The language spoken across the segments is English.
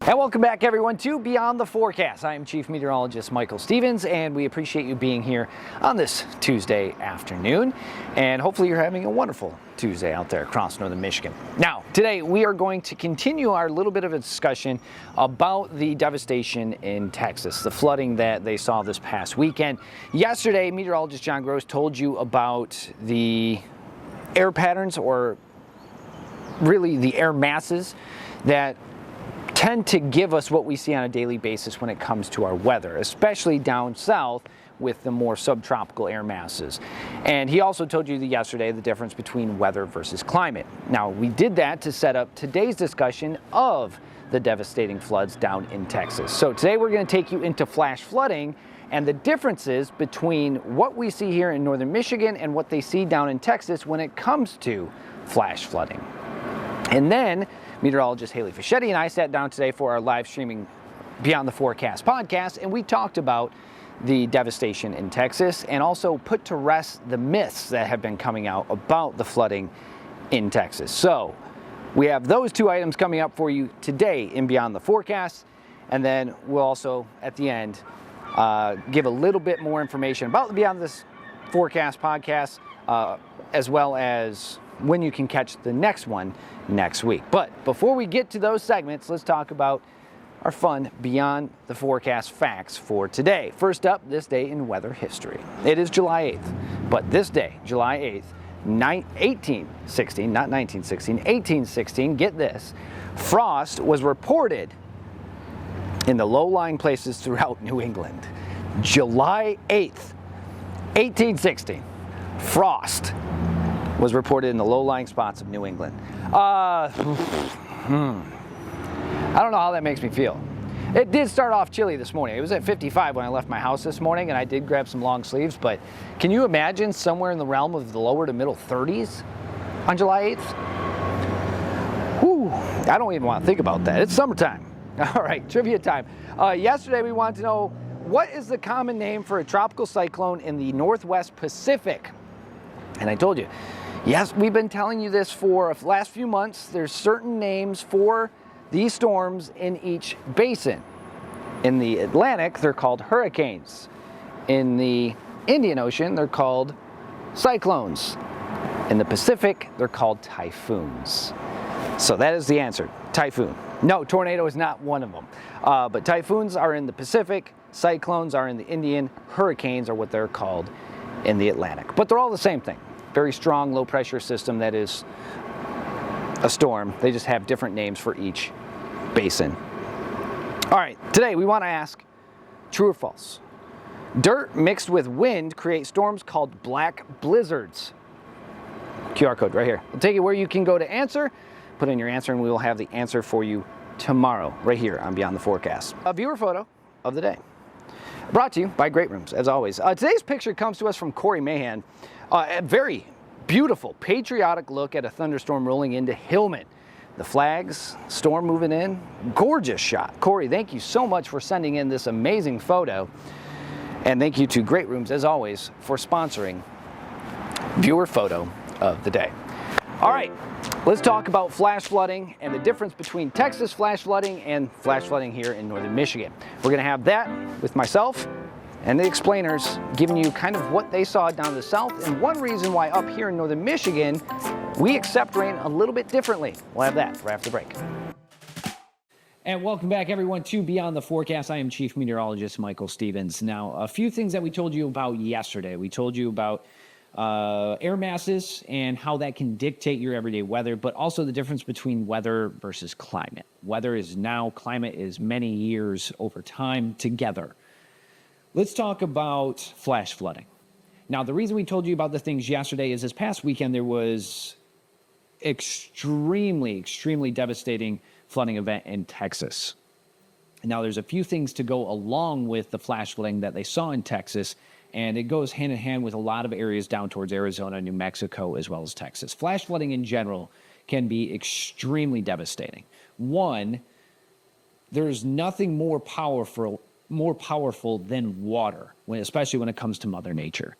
And welcome back, everyone, to Beyond the Forecast. I am Chief Meteorologist Michael Stevens, and we appreciate you being here on this Tuesday afternoon. And hopefully you're having a wonderful Tuesday out there across northern Michigan. Now, today we are going to continue our little bit of a discussion about the devastation in Texas, the flooding that they saw this past weekend. Yesterday, meteorologist John Gross told you about the air patterns, or really the air masses, that tend to give us what we see on a daily basis when it comes to our weather, especially down south with the more subtropical air masses. And he also told you yesterday the difference between weather versus climate. Now, we did that to set up today's discussion of the devastating floods down in Texas. So today we're going to take you into flash flooding and the differences between what we see here in northern Michigan and what they see down in Texas when it comes to flash flooding. And then meteorologist Haley Fischetti and I sat down today for our live streaming Beyond the Forecast podcast, and we talked about the devastation in Texas and also put to rest the myths that have been coming out about the flooding in Texas. So we have those two items coming up for you today in Beyond the Forecast, and then we'll also at the end give a little bit more information about the Beyond this Forecast podcast, as well as when you can catch the next one next week. But before we get to those segments, let's talk about our fun Beyond the Forecast facts for today. First up, this day in weather history. It is July 8th, but this day, July 8th, 1816, not 1916, 1816, get this, frost was reported in the low-lying places throughout New England. July 8th, 1816, frost was reported in the low-lying spots of New England. I don't know how that makes me feel. It did start off chilly this morning. It was at 55 when I left my house this morning, and I did grab some long sleeves, but can you imagine somewhere in the realm of the lower to middle 30s on July 8th? Whew, I don't even want to think about that. It's summertime. All right, trivia time. Yesterday we wanted to know, what is the common name for a tropical cyclone in the Northwest Pacific? And I told you, yes, we've been telling you this for the last few months. There's certain names for these storms in each basin. In the Atlantic, they're called hurricanes. In the Indian Ocean, they're called cyclones. In the Pacific, they're called typhoons. So that is the answer, typhoon. No, tornado is not one of them. But typhoons are in the Pacific, cyclones are in the Indian, hurricanes are what they're called in the Atlantic. But they're all the same thing. Very strong low pressure system that is a storm. They just have different names for each basin. All right, today we want to ask, true or false? Dirt mixed with wind creates storms called black blizzards. QR code right here. We'll take it where you can go to answer. Put in your answer and we will have the answer for you tomorrow right here on Beyond the Forecast. A viewer photo of the day. Brought to you by Great Rooms, as always. Today's picture comes to us from Corey Mahan. A very beautiful, patriotic look at a thunderstorm rolling into Hillman. The flags, storm moving in, gorgeous shot. Corey, thank you so much for sending in this amazing photo. And thank you to Great Rooms, as always, for sponsoring viewer photo of the day. All right, let's talk about flash flooding and the difference between Texas flash flooding and flash flooding here in northern Michigan. We're going to have that with myself and the explainers giving you kind of what they saw down the south and one reason why up here in northern Michigan we accept rain a little bit differently. We'll have that right after the break. And welcome back, everyone, to Beyond the Forecast. I am Chief Meteorologist Michael Stevens. Now, a few things that we told you about yesterday. We told you about air masses and how that can dictate your everyday weather, but also the difference between weather versus climate. Weather is now, climate is many years over time together. Let's talk about flash flooding. Now, the reason we told you about the things yesterday is this past weekend there was extremely devastating flooding event in Texas. Now, there's a few things to go along with the flash flooding that they saw in Texas, and it goes hand in hand with a lot of areas down towards Arizona, New Mexico, as well as Texas. Flash flooding in general can be extremely devastating. One, there's nothing more powerful than water, especially when it comes to Mother Nature.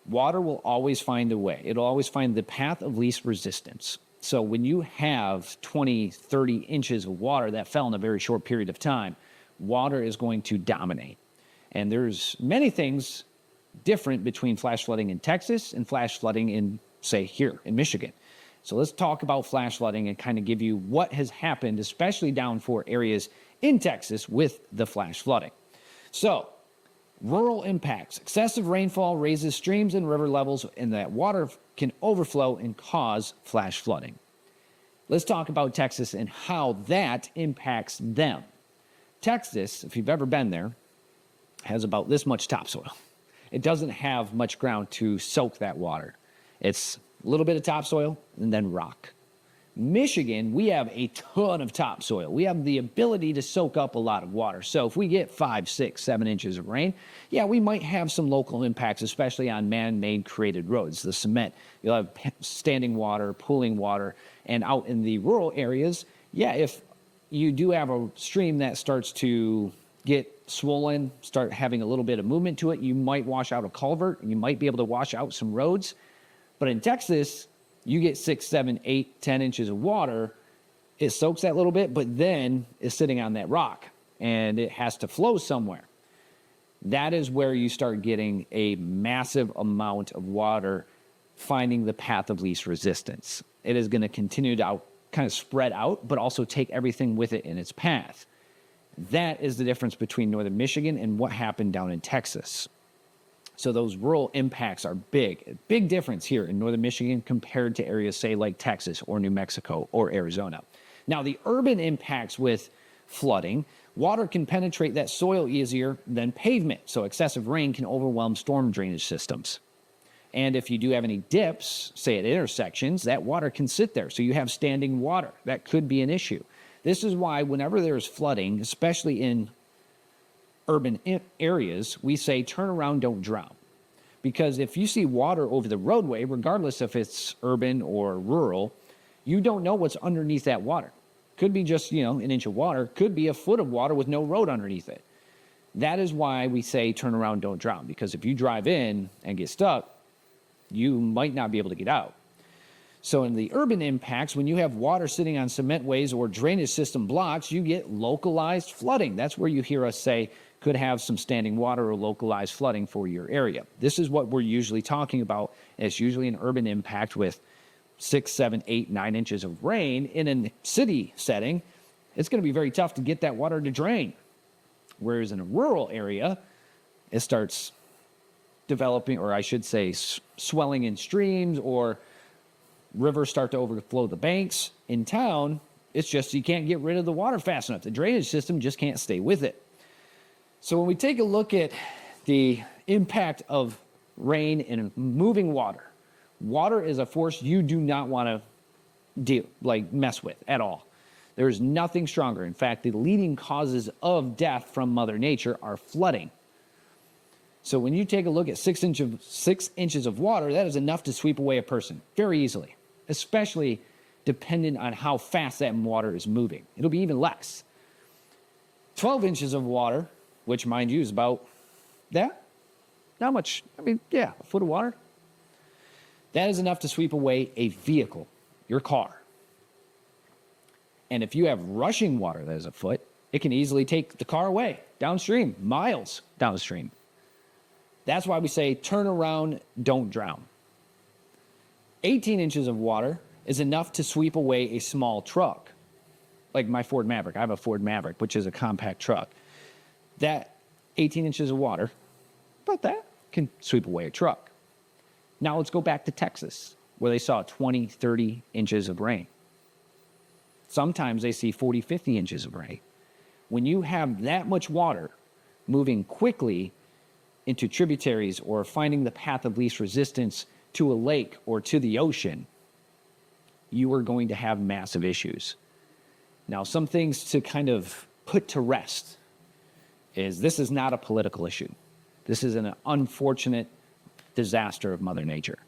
Water will always find a way. It'll always find the path of least resistance. So when you have 20, 30 inches of water that fell in a very short period of time, water is going to dominate. And there's many things different between flash flooding in Texas and flash flooding in, say, here in Michigan. So let's talk about flash flooding and kind of give you what has happened, especially down for areas in Texas with the flash flooding. So rural impacts. Excessive rainfall raises streams and river levels, and that water can overflow and cause flash flooding. Let's talk about Texas and how that impacts them. Texas, if you've ever been there, has about this much topsoil. It doesn't have much ground to soak that water. It's a little bit of topsoil and then rock. Michigan, we have a ton of topsoil. We have the ability to soak up a lot of water. So if we get 5, 6, 7 inches of rain, yeah, we might have some local impacts, especially on man-made created roads. The cement, you'll have standing water, pooling water, and out in the rural areas, yeah, if you do have a stream that starts to get swollen, start having a little bit of movement to it, you might wash out a culvert, and you might be able to wash out some roads. But in Texas, you get 6, 7, 8, 10 inches of water, it soaks that little bit, but then it's sitting on that rock and it has to flow somewhere. That is where you start getting a massive amount of water finding the path of least resistance. It is going to continue to kind of spread out, but also take everything with it in its path. That is the difference between northern Michigan and what happened down in Texas. So those rural impacts are big. A big difference here in northern Michigan compared to areas, say, like Texas or New Mexico or Arizona. Now, the urban impacts with flooding, water can penetrate that soil easier than pavement. So excessive rain can overwhelm storm drainage systems. And if you do have any dips, say at intersections, that water can sit there. So you have standing water. That could be an issue. This is why whenever there's flooding, especially in urban areas, we say turn around, don't drown. Because if you see water over the roadway, regardless if it's urban or rural, you don't know what's underneath that water. Could be just, an inch of water, could be a foot of water with no road underneath it. That is why we say turn around, don't drown. Because if you drive in and get stuck, you might not be able to get out. So in the urban impacts, when you have water sitting on cement ways or drainage system blocks, you get localized flooding. That's where you hear us say could have some standing water or localized flooding for your area. This is what we're usually talking about. It's usually an urban impact with 6, 7, 8, 9 inches of rain. In a city setting, it's going to be very tough to get that water to drain. Whereas in a rural area, it starts developing, or I should say swelling in streams, or rivers start to overflow the banks. In town, it's just you can't get rid of the water fast enough. The drainage system just can't stay with it. So when we take a look at the impact of rain and moving water, water is a force you do not want to mess with at all. There's nothing stronger. In fact, the leading causes of death from Mother Nature are flooding. So when you take a look at 6 inches of water, that is enough to sweep away a person very easily, especially dependent on how fast that water is moving. It'll be even less. 12 inches of water, which, mind you, is about that. Not much. A foot of water. That is enough to sweep away a vehicle, your car. And if you have rushing water that is a foot, it can easily take the car away downstream, miles downstream. That's why we say turn around, don't drown. 18 inches of water is enough to sweep away a small truck, like my Ford Maverick. I have a Ford Maverick, which is a compact truck. That 18 inches of water, about that, can sweep away a truck. Now let's go back to Texas, where they saw 20, 30 inches of rain. Sometimes they see 40, 50 inches of rain. When you have that much water moving quickly into tributaries or finding the path of least resistance to a lake or to the ocean, you are going to have massive issues. Now, some things to kind of put to rest is this is not a political issue. This is an unfortunate disaster of Mother Nature.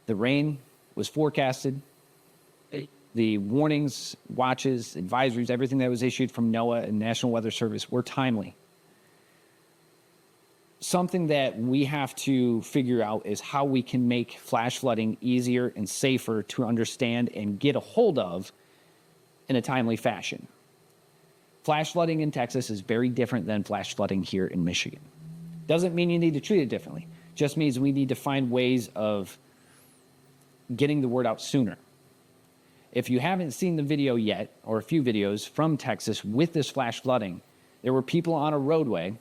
The rain was forecasted. The warnings, watches, advisories, everything that was issued from NOAA and National Weather Service were timely. something that we have to figure out is how we can make flash flooding easier and safer to understand and get a hold of in a timely fashion. Flash flooding in Texas is very different than flash flooding here in Michigan. Doesn't mean you need to treat it differently. Just means we need to find ways of getting the word out sooner. If you haven't seen the video yet, or a few videos from Texas with this flash flooding, there were people on a roadway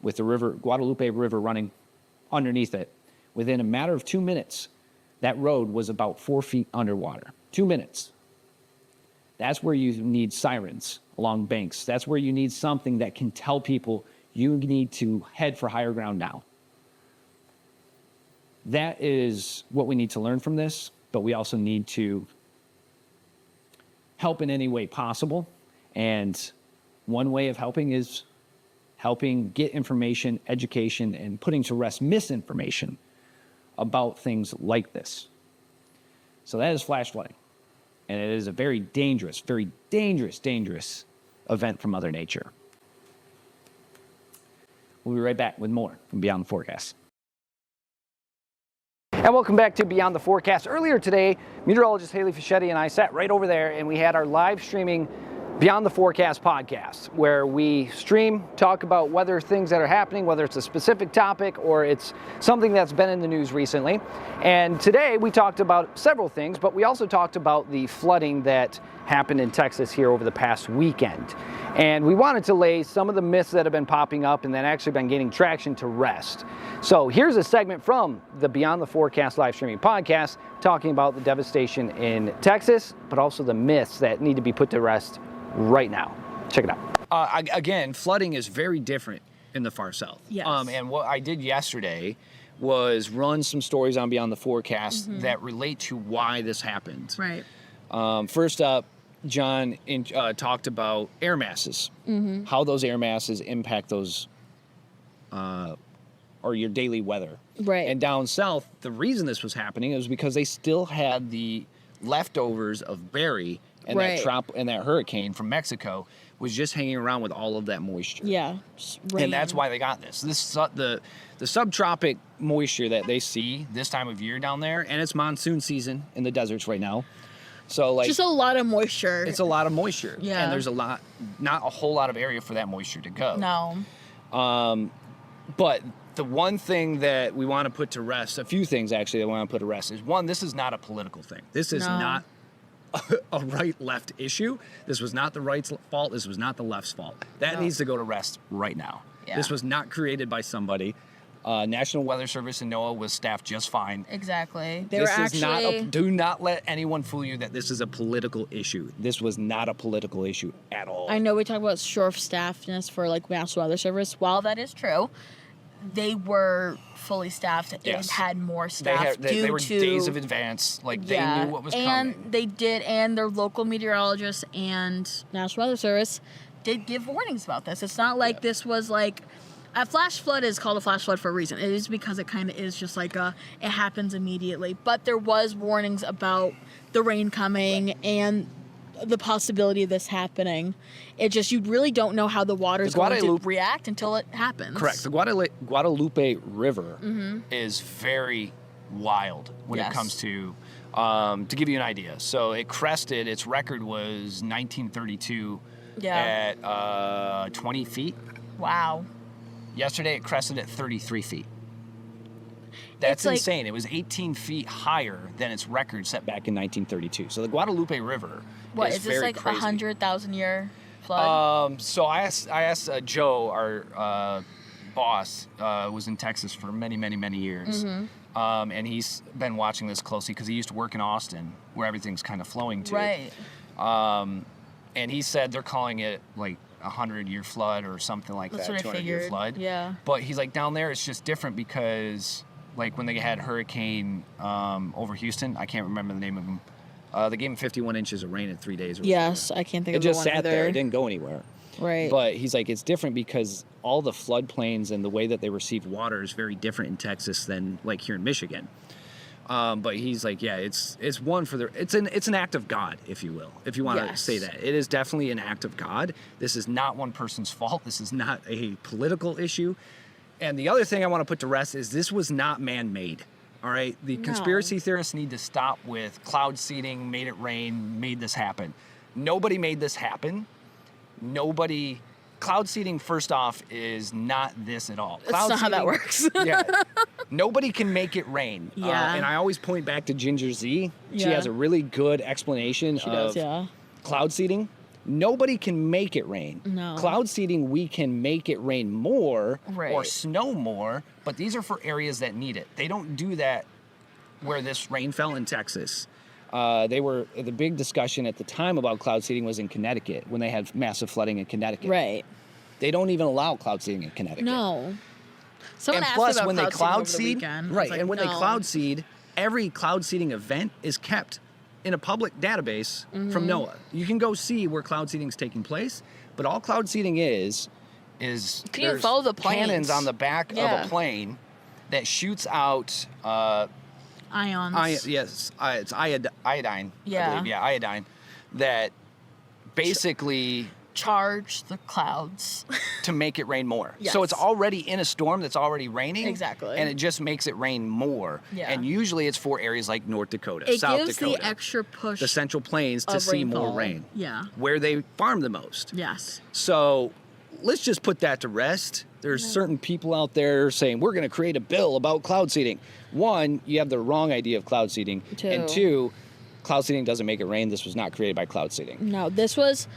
with the river, Guadalupe River running underneath it. Within a matter of 2 minutes, that road was about 4 feet underwater. 2 minutes. That's where you need sirens along banks. That's where you need something that can tell people you need to head for higher ground now. That is what we need to learn from this, but we also need to help in any way possible. And one way of helping is helping get information, education, and putting to rest misinformation about things like this. So that is flash flooding. And it is a very dangerous event from Mother Nature. We'll be right back with more from Beyond the Forecast. And welcome back to Beyond the Forecast. Earlier today, meteorologist Haley Fischetti and I sat right over there and we had our live streaming Beyond the Forecast podcast, where we stream, talk about weather things that are happening, whether it's a specific topic or it's something that's been in the news recently. And today we talked about several things, but we also talked about the flooding that happened in Texas here over the past weekend. And we wanted to lay some of the myths that have been popping up and that actually been gaining traction to rest. So here's a segment from the Beyond the Forecast live streaming podcast talking about the devastation in Texas, but also the myths that need to be put to rest right now. Check it out. Again, flooding is very different in the far south. Yes. And what I did yesterday was run some stories on Beyond the Forecast that relate to why this happened. Right. First up, John talked about air masses, how those air masses impact those, or your daily weather. Right. And down south, the reason this was happening is because they still had the leftovers of Barry and that hurricane from Mexico was just hanging around with all of that moisture. Yeah. And that's why they got this. The subtropic moisture that they see this time of year down there, and it's monsoon season in the deserts right now. So like just a lot of moisture. It's a lot of moisture. Yeah. And there's not a whole lot of area for that moisture to go. No. But the one thing that we want to put to rest, a few things actually that we want to put to rest is one, this is not a political thing. This is not a right-left issue. This was not the right's fault. This was not the left's fault. That needs to go to rest right now. Yeah. This was not created by somebody. National Weather Service and NOAA was staffed just fine. Exactly. Do not let anyone fool you that this is a political issue. This was not a political issue at all. I know we talk about short-staffedness for like National Weather Service. While that is true, they were fully staffed and had more staff they were days of advance. Like they knew what was coming. And they did, and their local meteorologists and National Weather Service did give warnings about this. It's not like this was like a flash flood is called a flash flood for a reason. It is because it kind of is just like it happens immediately. But there was warnings about the rain coming and the possibility of this happening. It just, you really don't know how the water's going to react until it happens. Correct. The Guadalupe River is very wild when it comes to give you an idea. So it crested, its record was 1932 at 20 feet. Wow. Yesterday it crested at 33 feet. That's insane. It was 18 feet higher than its record set back in 1932. So the Guadalupe River is this like crazy. 100,000 year flood? So I asked Joe, our boss, was in Texas for many, many, many years. And he's been watching this closely because he used to work in Austin where everything's kind of flowing to. Right. And he said they're calling it like 100-year flood or something like that, 200-year flood. Yeah. But he's like, down there it's just different because like when they had hurricane over Houston, I can't remember the name of them. They gave him 51 inches of rain in 3 days. Yes, I can't think of the one. It just sat there. It didn't go anywhere. Right. But he's like, it's different because all the floodplains and the way that they receive water is very different in Texas than like here in Michigan. But he's like, yeah, it's one for the, it's an act of God, if you will, if you want to say that. It is definitely an act of God. This is not one person's fault. This is not a political issue. And the other thing I want to put to rest is this was not man-made. All right, the No. conspiracy theorists need to stop with cloud seeding, made it rain, made this happen. Nobody made this happen. Cloud seeding, first off, is not this at all. That's not how that works. Yeah. Nobody can make it rain. Yeah. And I always point back to Ginger Z. She Yeah. has a really good explanation She does, of yeah. cloud seeding. Nobody can make it rain. No. Cloud seeding, we can make it rain more or Right. snow more, but these are for areas that need it. They don't do that where this rain fell in Texas. The big discussion at the time about cloud seeding was in Connecticut when they had massive flooding in Connecticut. Right. They don't even allow cloud seeding in Connecticut. No. Someone And asked plus, about when they cloud cloud seeding over the seed, weekend. I was right, like, and when they no. cloud seed, every cloud seeding event is kept in a public database Mm-hmm. from NOAA. You can go see where cloud seeding is taking place, but all cloud seeding is Can you there's follow the planes? cannons on the back Yeah. of a plane that shoots out Ions. it's iodine. Yeah. I believe. Yeah, iodine. That basically Charge the clouds. to make it rain more. Yes. So it's already in a storm that's already raining. Exactly. And it just makes it rain more. Yeah. And usually it's for areas like North Dakota, It South gives Dakota, the extra push the Central Plains to of see more rainfall. rain. Yeah. Where they farm the most. Yes. So let's just put that to rest. There's certain people out there saying we're going to create a bill about cloud seeding. One, you have the wrong idea of cloud seeding. And two, cloud seeding doesn't make it rain. This was not created by cloud seeding. No, this was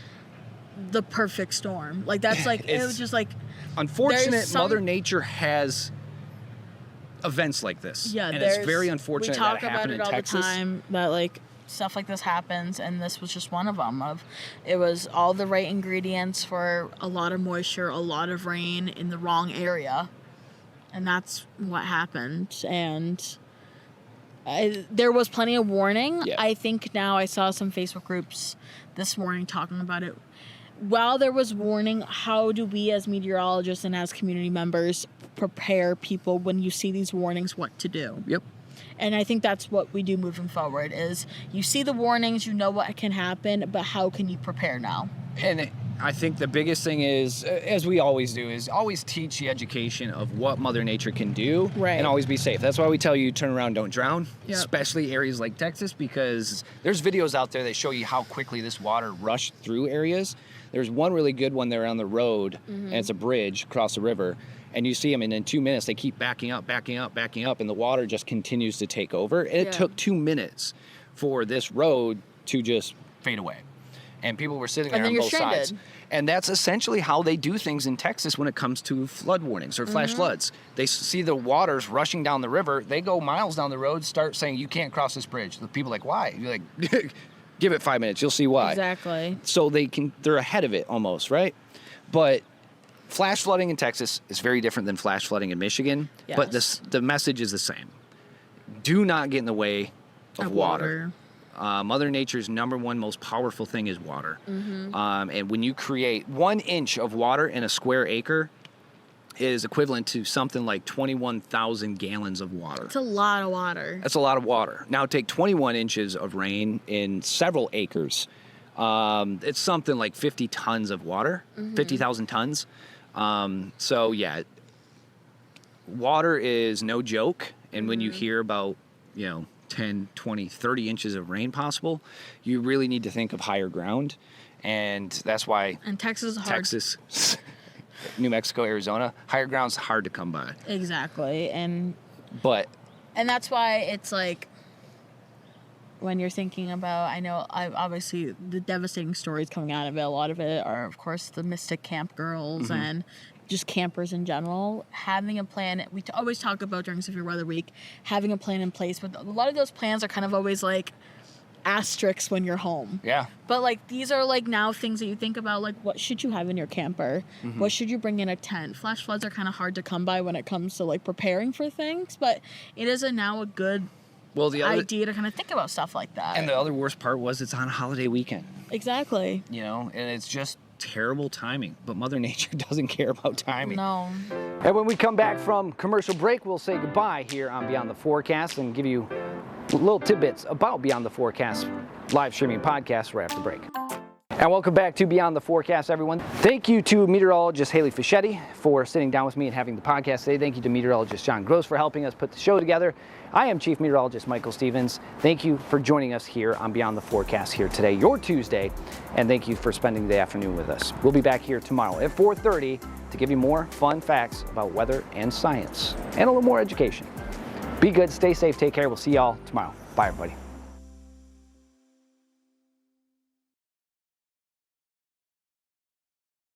the perfect storm. Like that's like it was just like Unfortunate, some- Mother Nature has events like this. yeah. And there's it's very unfortunate we talk that it about happened it in all Texas. the time that like stuff like this happens, and this was just one of them. It was all the right ingredients for a lot of moisture, a lot of rain in the wrong area, and that's what happened. And there was plenty of warning. Yeah. I think now I saw some Facebook groups this morning talking about it. While there was warning, how do we as meteorologists and as community members prepare people when you see these warnings what to do? Yep. And I think that's what we do moving forward is you see the warnings, you know what can happen, but how can you prepare now? And I think the biggest thing is, as we always do, is always teach the education of what Mother Nature can do Right. and always be safe. That's why we tell you turn around, don't drown, Yep. especially areas like Texas, because there's videos out there that show you how quickly this water rushed through areas. There's one really good one there on the road, and it's a bridge across the river, and you see them, and in 2 minutes, they keep backing up, and the water just continues to take over. And it Yeah. took 2 minutes for this road to just fade away. And people were sitting there And then on you're both sides. stranded. And that's essentially how they do things in Texas when it comes to flood warnings or flash floods. They see the waters rushing down the river. They go miles down the road, start saying, you can't cross this bridge. The people are like, why? You're like, give it 5 minutes. You'll see why. Exactly. So they're ahead of it almost, right? But flash flooding in Texas is very different than flash flooding in Michigan. But Yes. the message is the same. Do not get in the way of water. Mother Nature's number one most powerful thing is water. And when you create 1 inch of water in a square acre is equivalent to something like 21,000 gallons of water. It's a lot of water. That's a lot of water. Now take 21 inches of rain in several acres. It's something like 50 tons of water, 50,000 tons. So yeah, water is no joke. And when you hear about, 10, 20, 30 inches of rain possible, you really need to think of higher ground. And that's why And Texas is hard. Texas, New Mexico, Arizona, higher ground's hard to come by. Exactly. And But that's why it's like when you're thinking about, obviously the devastating stories coming out of it, a lot of it are, of course, the Mystic Camp girls and just campers in general. Having a plan, we always talk about during Severe Weather Week, having a plan in place, but a lot of those plans are kind of always like asterisks when you're home. yeah, But like these are like now things that you think about, like what should you have in your camper? What should you bring in a tent? Flash floods are kind of hard to come by when it comes to like preparing for things, but it is now a good well, the other idea to kind of think about stuff like that. and the other worst part was it's on a holiday weekend. Exactly. And it's just terrible timing. But Mother Nature doesn't care about timing. No. And when we come back from commercial break, we'll say goodbye here on Beyond the Forecast and give you little tidbits about Beyond the Forecast live streaming podcast right after break. And welcome back to Beyond the Forecast, everyone. Thank you to meteorologist Haley Fischetti for sitting down with me and having the podcast today. Thank you to meteorologist John Gross for helping us put the show together. I am Chief Meteorologist Michael Stevens. Thank you for joining us here on Beyond the Forecast here today, your Tuesday, and thank you for spending the afternoon with us. We'll be back here tomorrow at 4:30 to give you more fun facts about weather and science and a little more education. Be good, stay safe, take care. We'll see y'all tomorrow. Bye, everybody.